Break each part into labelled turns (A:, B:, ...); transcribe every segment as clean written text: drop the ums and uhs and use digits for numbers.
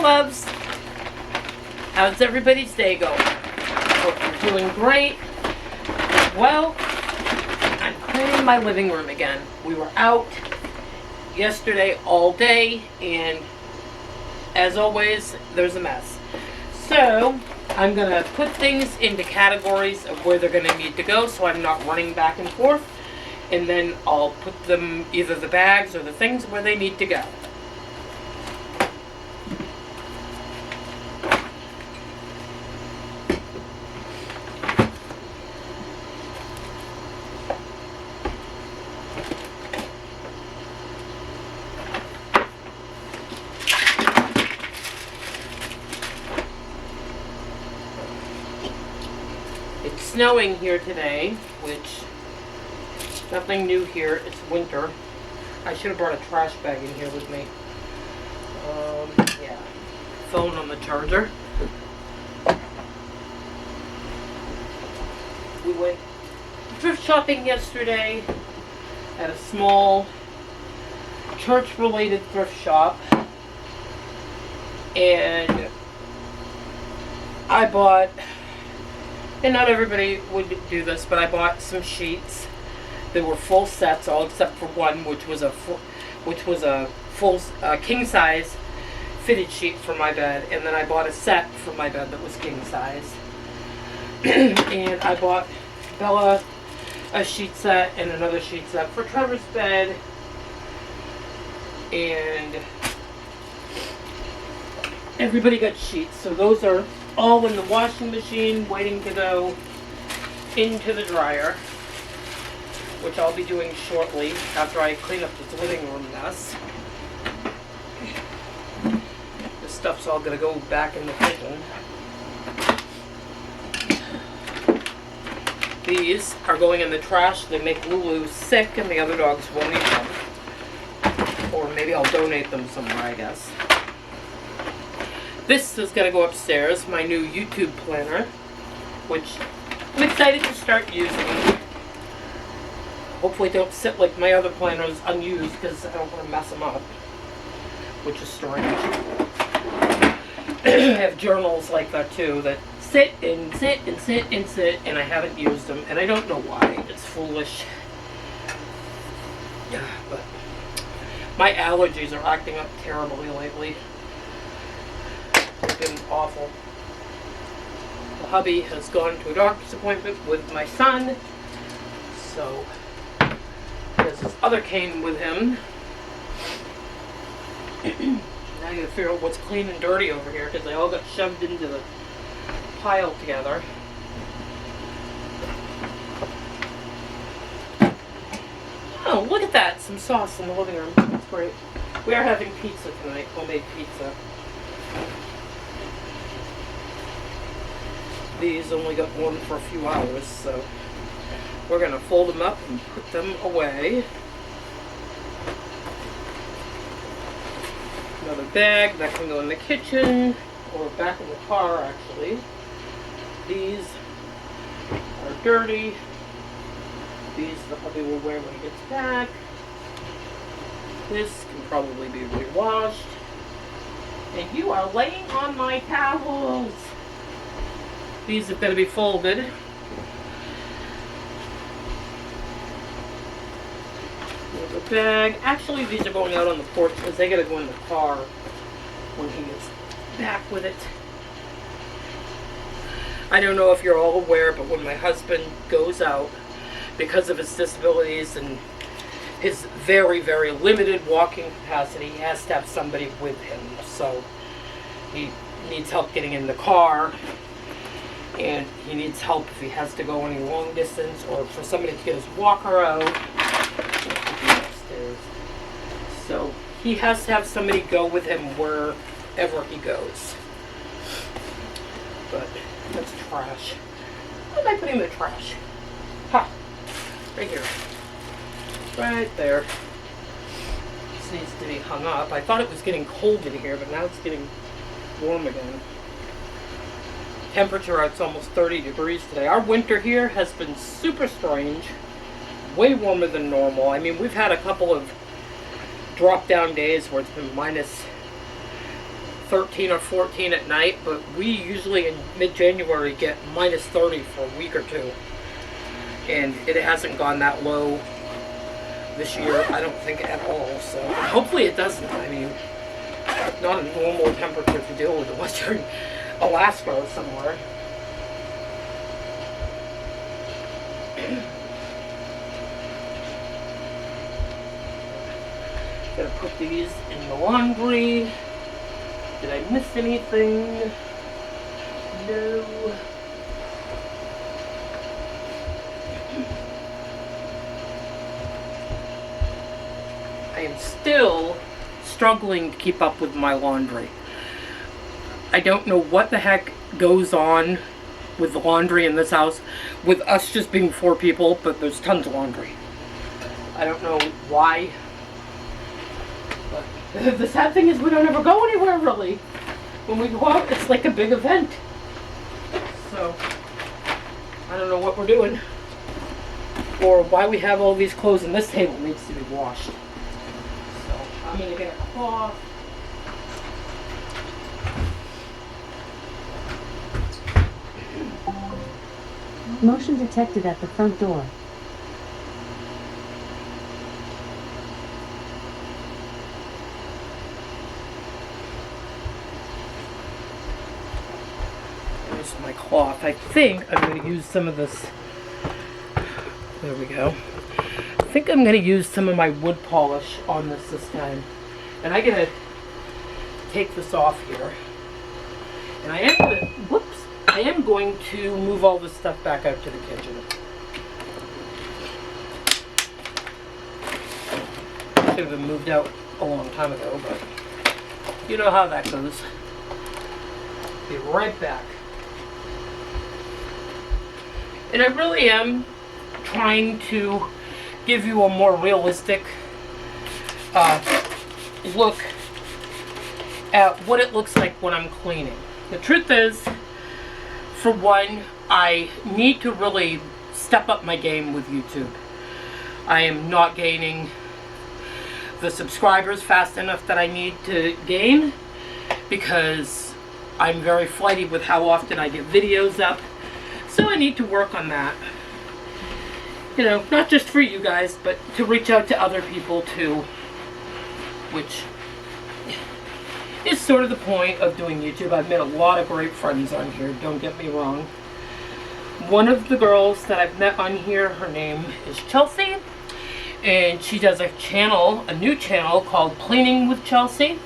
A: loves. How's everybody's day going? Hope you're doing great. Well, I'm cleaning my living room again. We were out yesterday all day, and as always, there's a mess. So, I'm going to put things into categories of where they're going to need to go so I'm not running back and forth. And then I'll put them, either the bags or the things, where they need to go. It's snowing here today, which nothing new here. It's winter. I should have brought a trash bag in here with me. Yeah. Phone on the charger. We went thrift shopping yesterday at a small church-related thrift shop. And I bought, and not everybody would do this, but I bought some sheets. They were full sets, all except for one, which was a full king size fitted sheet for my bed, and then I bought a set for my bed that was king size. And I bought Bella a sheet set and another sheet set for Trevor's bed, and everybody got sheets. So those are all in the washing machine, waiting to go into the dryer, which I'll be doing shortly after I clean up this living room mess. This stuff's all going to go back in the kitchen. These are going in the trash. They make Lulu sick and the other dogs won't eat them. Or maybe I'll donate them somewhere, I guess. This is going to go upstairs, my new YouTube planner, which I'm excited to start using. Hopefully don't sit like my other planners unused, because I don't want to mess them up, which is strange. I have journals like that too, that sit and sit and sit and sit, and I haven't used them, and I don't know why. It's foolish. Yeah, but my allergies are acting up terribly lately. It's been awful. The hubby has gone to a doctor's appointment with my son, so there's this other cane with him. Now you gotta figure out what's clean and dirty over here, because they all got shoved into the pile together. Oh, look at that! Some sauce in the living room. That's great. We are having pizza tonight, homemade pizza. These only got warm for a few hours, so we're going to fold them up and put them away. Another bag that can go in the kitchen, or back in the car actually. These are dirty. These the hubby will wear when he gets back. This can probably be re-washed. And you are laying on my towels. These are going to be folded. There's a bag. Actually, these are going out on the porch because they got to go in the car when he gets back with it. I don't know if you're all aware, but when my husband goes out, because of his disabilities and his very, very limited walking capacity, he has to have somebody with him. So he needs help getting in the car, and he needs help if he has to go any long distance, or for somebody to get his walker out. Upstairs. So he has to have somebody go with him wherever he goes. But that's trash. What am I putting in the trash? Ha! Right here. Right there. This needs to be hung up. I thought it was getting cold in here, but now it's getting warm again. Temperature, it's almost 30 degrees today. Our winter here has been super strange. Way warmer than normal. I mean, we've had a couple of drop down days where it's been minus 13 or 14 at night, but we usually in mid-January get minus 30 for a week or two. And it hasn't gone that low this year, I don't think, at all. So hopefully it doesn't. I mean, not a normal temperature to deal with unless you're in Alaska or somewhere. Gonna put these in the laundry. Did I miss anything? No. I am still struggling to keep up with my laundry. I don't know what the heck goes on with the laundry in this house, with us just being 4 people, but there's tons of laundry. I don't know why. But the sad thing is we don't ever go anywhere really. When we go out, it's like a big event. So, I don't know what we're doing. Or why we have all these clothes, and this table needs to be washed. I'm going to get a cloth.
B: Motion detected at the front door.
A: There's my cloth. I think I'm going to use some of this. There we go. I think I'm going to use some of my wood polish on this time. And I'm going to take this off here. And I am going to move all this stuff back out to the kitchen. Should have been moved out a long time ago, but you know how that goes. Be right back. And I really am trying to give you a more realistic look at what it looks like when I'm cleaning. The truth is, for one, I need to really step up my game with YouTube. I am not gaining the subscribers fast enough that I need to gain because I'm very flighty with how often I get videos up. So I need to work on that. You know, not just for you guys, but to reach out to other people too, which is sort of the point of doing YouTube. I've met a lot of great friends on here, don't get me wrong. One of the girls that I've met on here, her name is Chelsea, and she does a channel, a new channel called Cleaning with Chelsea,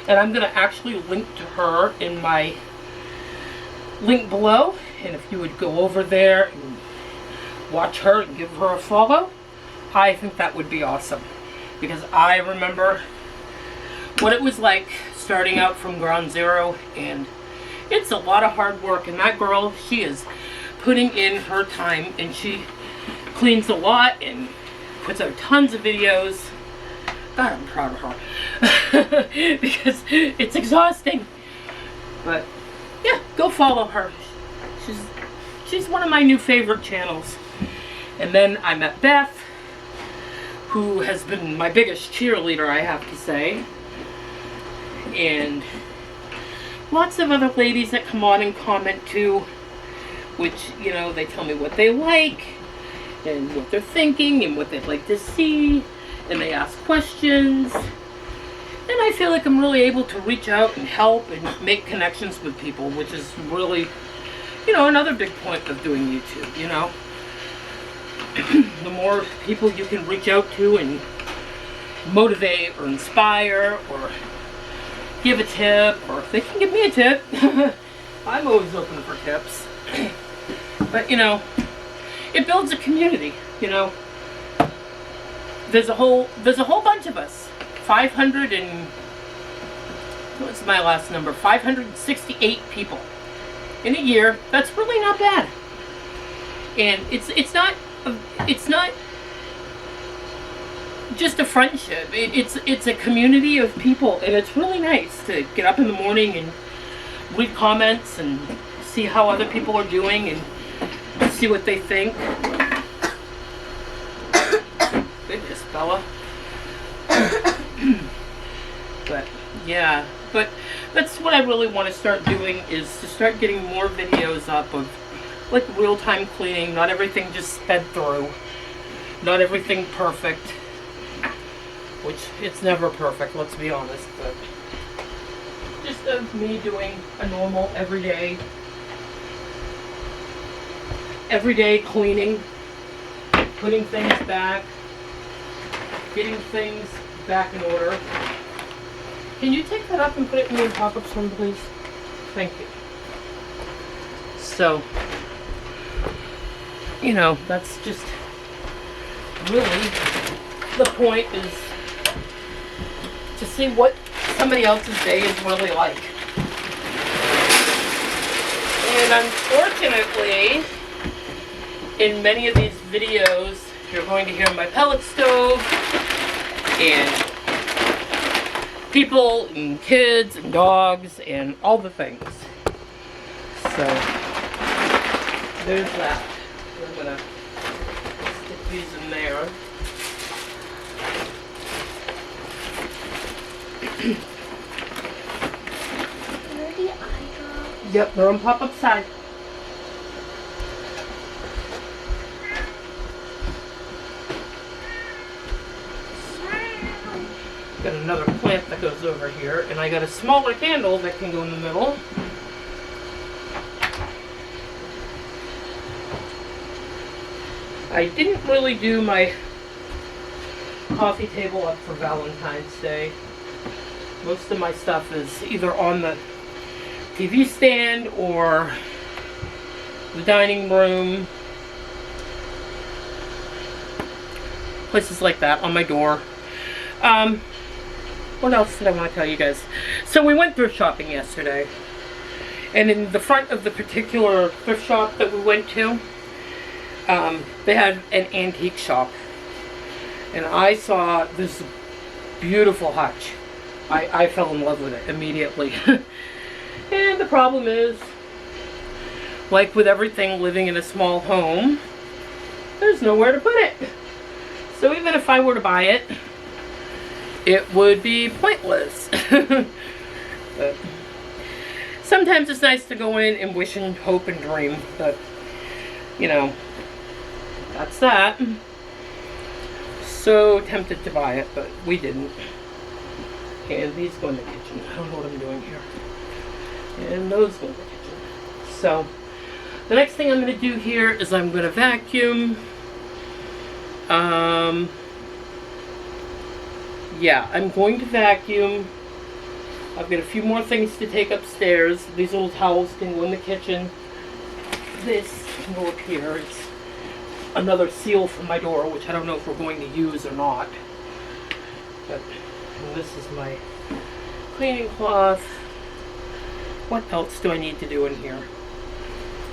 A: and I'm going to actually link to her in my link below, and if you would go over there and watch her and give her a follow, I think that would be awesome. Because I remember what it was like starting out from ground zero, and it's a lot of hard work. And that girl, she is putting in her time, and she cleans a lot and puts out tons of videos. God, I'm proud of her. Because it's exhausting. But yeah, go follow her. She's one of my new favorite channels. And then I met Beth, who has been my biggest cheerleader, I have to say. And lots of other ladies that come on and comment too, which, you know, they tell me what they like and what they're thinking and what they'd like to see, and they ask questions. And I feel like I'm really able to reach out and help and make connections with people, which is really, you know, another big point of doing YouTube, you know. The more people you can reach out to and motivate or inspire or give a tip, or if they can give me a tip, I'm always open for tips. But, you know, it builds a community, you know. There's a whole bunch of us. 500 and, what's my last number? 568 people in a year. That's really not bad. And it's not just a friendship. It's a community of people, and it's really nice to get up in the morning and read comments and see how other people are doing and see what they think. Goodness, Bella. But yeah, But that's what I really want to start doing, is to start getting more videos up of like real-time cleaning. Not everything just sped through. Not everything perfect. Which, it's never perfect, let's be honest. But just of me doing a normal, everyday cleaning. Putting things back. Getting things back in order. Can you take that up and put it in your pop-ups room, please? Thank you. So, you know, that's just really the point, is to see what somebody else's day is really like. And unfortunately, in many of these videos, you're going to hear my pellet stove and people and kids and dogs and all the things. So there's that. I'm gonna stick these in there.
C: Where the eye drops?
A: Yep, they're on pop-up side. Got another plant that goes over here, and I got a smaller candle that can go in the middle. I didn't really do my coffee table up for Valentine's Day. Most of my stuff is either on the TV stand or the dining room. Places like that, on my door. What else did I want to tell you guys? So we went thrift shopping yesterday. And in the front of the particular thrift shop that we went to, they had an antique shop. And I saw this beautiful hutch. I fell in love with it immediately. And the problem is, like with everything living in a small home, there's nowhere to put it. So even if I were to buy it, it would be pointless. But sometimes it's nice to go in and wish and hope and dream. But, you know, that's that. So tempted to buy it, but we didn't. And these go in the kitchen. I don't know what I'm doing here. And those go in the kitchen. So, the next thing I'm going to do here is I'm going to vacuum. Yeah, I'm going to vacuum. I've got a few more things to take upstairs. These little towels can go in the kitchen. This can go up here. It's another seal for my door, which I don't know if we're going to use or not. But this is my cleaning cloth. What else do I need to do in here?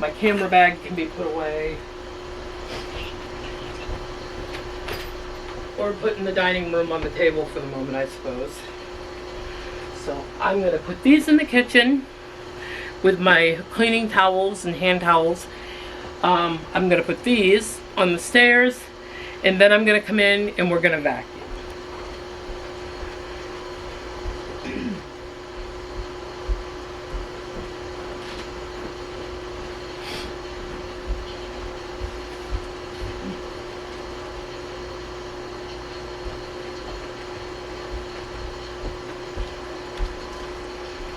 A: My camera bag can be put away. Or put in the dining room on the table for the moment, I suppose. So I'm going to put these in the kitchen with my cleaning towels and hand towels. I'm going to put these on the stairs, and then I'm going to come in and we're going to vacuum.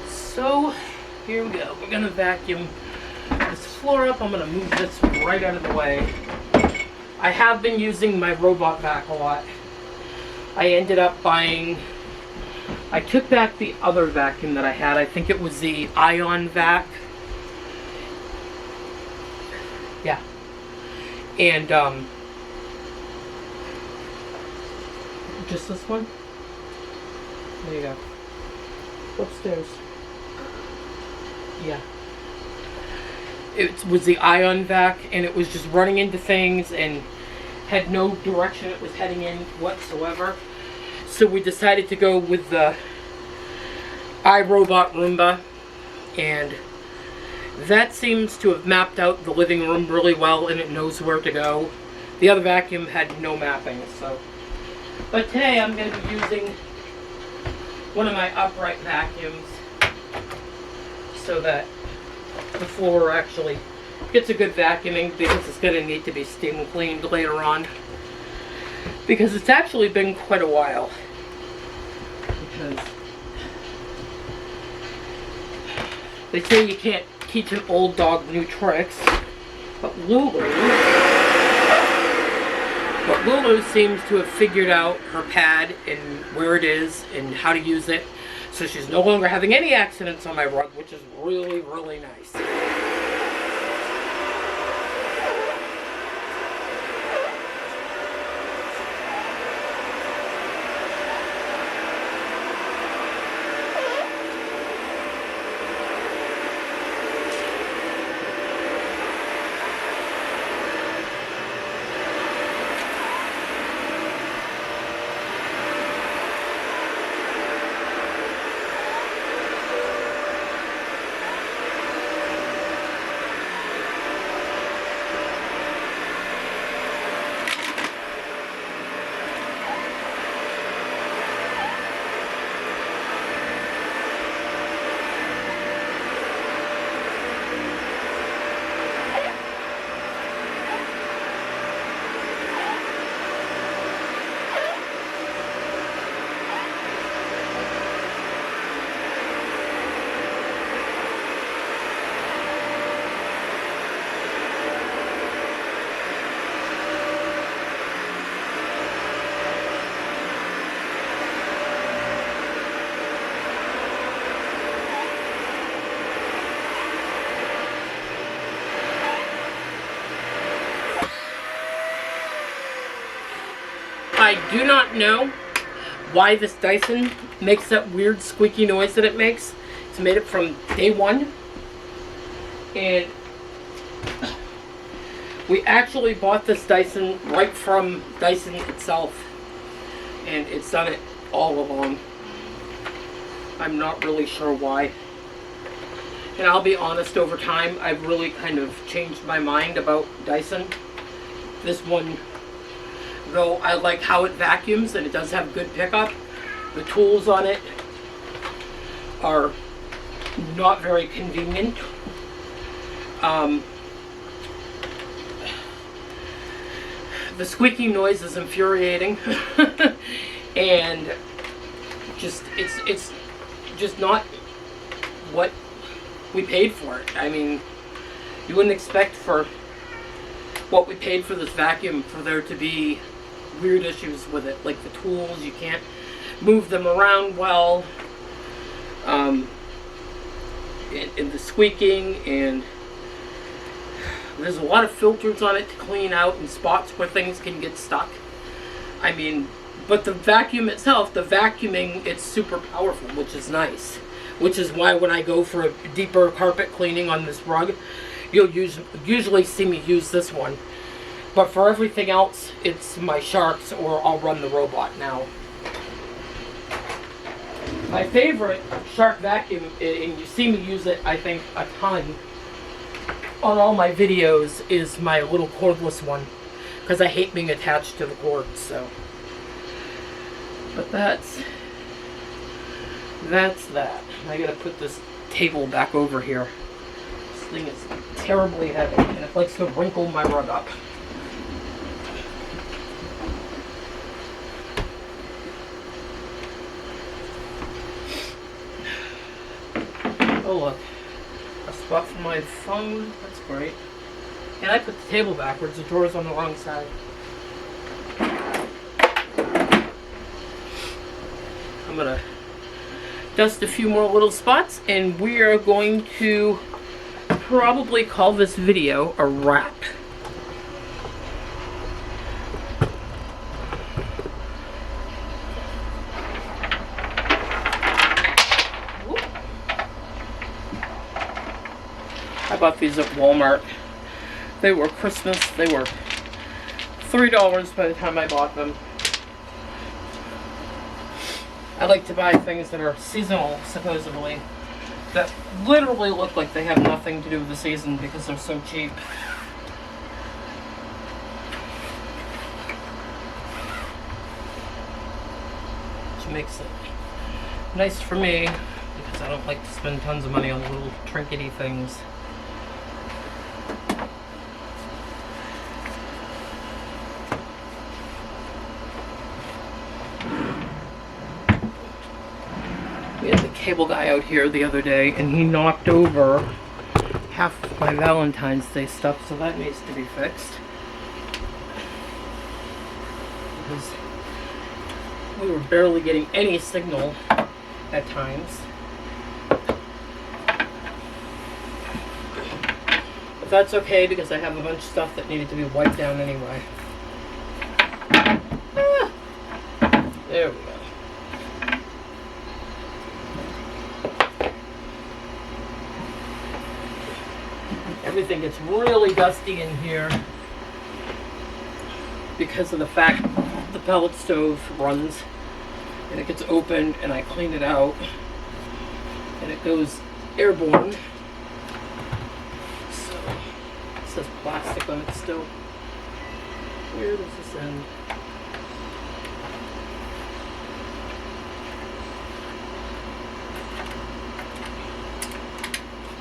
A: So here we go. We're going to vacuum this floor up. I'm going to move this right out of the way. I have been using my robot vac a lot. I ended up buying, I took back the other vacuum that I had. I think it was the Ion vac. Yeah. And just this one. There you go. Upstairs. Yeah. It was the Ion vac, and it was just running into things and had no direction it was heading in whatsoever. So we decided to go with the iRobot Roomba, and that seems to have mapped out the living room really well, and it knows where to go. The other vacuum had no mapping, so. But today I'm going to be using one of my upright vacuums so that the floor actually gets a good vacuuming, because it's going to need to be steam cleaned later on, because it's actually been quite a while. Because they say you can't teach an old dog new tricks, but Lulu seems to have figured out her pad and where it is and how to use it, so she's no longer having any accidents on my rug, which is really, really nice. I do not know why this Dyson makes that weird squeaky noise that it makes. It's made it from day one. And we actually bought this Dyson right from Dyson itself. And it's done it all along. I'm not really sure why. And I'll be honest, over time, I've really kind of changed my mind about Dyson. This one, though, I like how it vacuums and it does have good pickup. The tools on it are not very convenient. The squeaking noise is infuriating. And just it's just not what we paid for it. I mean, you wouldn't expect for what we paid for this vacuum for there to be weird issues with it, like the tools, you can't move them around well, and the squeaking, and there's a lot of filters on it to clean out and spots where things can get stuck. I mean, but the vacuum itself, the vacuuming, it's super powerful, which is nice. Which is why when I go for a deeper carpet cleaning on this rug, you'll usually see me use this one. But for everything else, it's my Sharks, or I'll run the robot now. My favorite Shark vacuum, and you see me use it, I think, a ton on all my videos, is my little cordless one. Because I hate being attached to the cords, so. But that's that. I gotta put this table back over here. This thing is terribly heavy, and it likes to wrinkle my rug up. Oh look, a spot for my phone, that's great. And I put the table backwards, the drawer's on the wrong side. I'm gonna dust a few more little spots, and we are going to probably call this video a wrap. I bought these at Walmart. They were Christmas. They were $3 by the time I bought them. I like to buy things that are seasonal, supposedly, that literally look like they have nothing to do with the season because they're so cheap. Which makes it Nice for me, because I don't like to spend tons of money on little trinkety things. We had the cable guy out here the other day, and he knocked over half of my Valentine's Day stuff, so that needs to be fixed. Because we were barely getting any signal at times. But that's okay, because I have a bunch of stuff that needed to be wiped down anyway. Ah, there we go. Everything gets really dusty in here because of the fact the pellet stove runs and it gets opened and I clean it out and it goes airborne. So it says plastic on it still. Where does this end?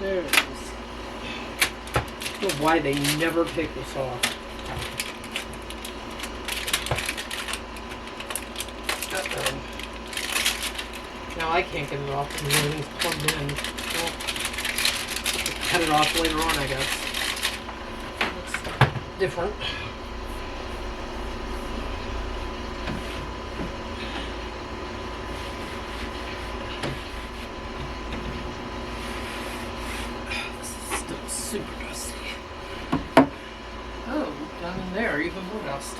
A: There it is. I don't know why they never take this off. Uh-oh. Now I can't get it off because everything's plugged in. Well, I'll have to cut it off later on, I guess. That's different. This is still super dusty. Oh, down in there, even more dust.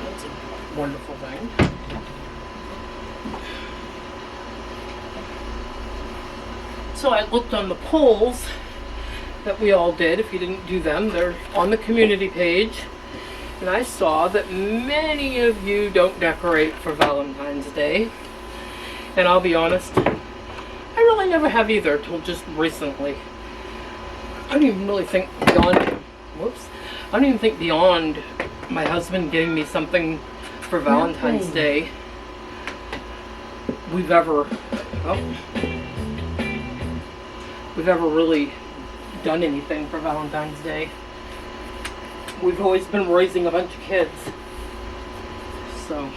A: That's a wonderful thing. So I looked on the polls that we all did. If you didn't do them, they're on the community page. And I saw that many of you don't decorate for Valentine's Day. And I'll be honest, I really never have either, till just recently. I don't even really think beyond, I don't even think beyond my husband getting me something for Valentine's Day, we've ever really done anything for Valentine's Day. We've always been raising a bunch of kids, so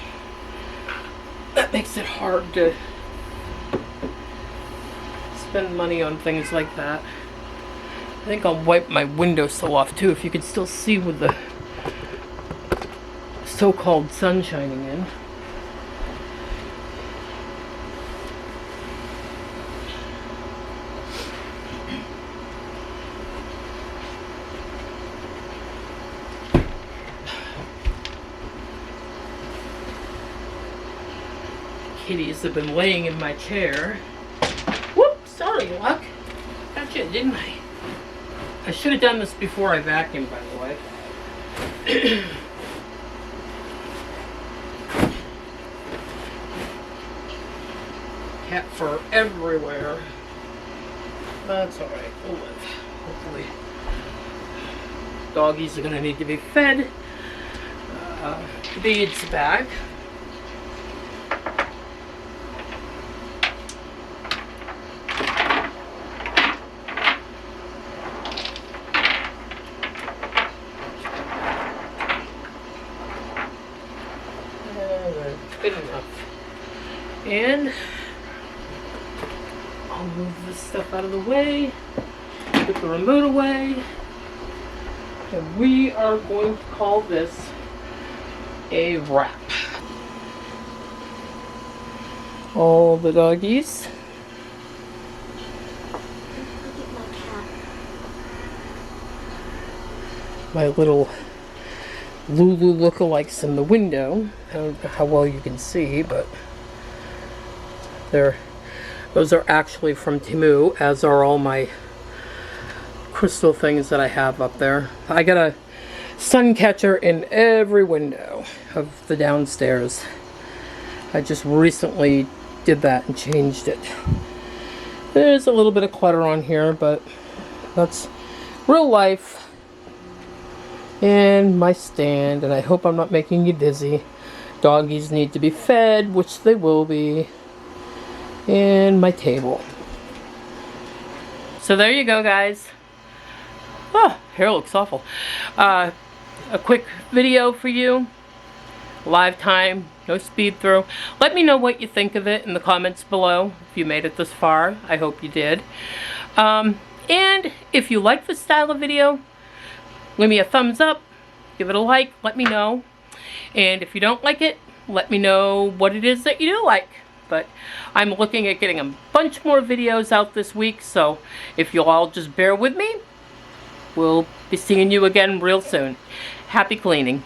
A: that makes it hard to spend money on things like that. I think I'll wipe my windowsill off too, if you can still see with the so-called sun shining in. Kitties have been laying in my chair. Whoops, sorry, Luck. Got you, didn't I? I should have done this before I vacuumed, by the way. Cat fur everywhere. That's alright, we'll live. Hopefully. Doggies are going to need to be fed. Beads back. Good enough. And I'll move this stuff out of the way, put the remote away, and we are going to call this a wrap. All the doggies. My little Lulu lookalikes in the window. I don't know how well you can see, but those are actually from Temu, as are all my crystal things that I have up there. I got a sun catcher in every window of the downstairs. I just recently did that and changed it. There's a little bit of clutter on here, but that's real life. And my stand, and I hope I'm not making you dizzy. Doggies need to be fed, which they will be. And my table. So there you go, guys. Oh, hair looks awful. A quick video for you. Live time, no speed through. Let me know what you think of it in the comments below. If you made it this far, I hope you did. And if you like this style of video, give me a thumbs up, give it a like, let me know. And if you don't like it, let me know what it is that you do like. But I'm looking at getting a bunch more videos out this week, so if you'll all just bear with me, we'll be seeing you again real soon. Happy cleaning.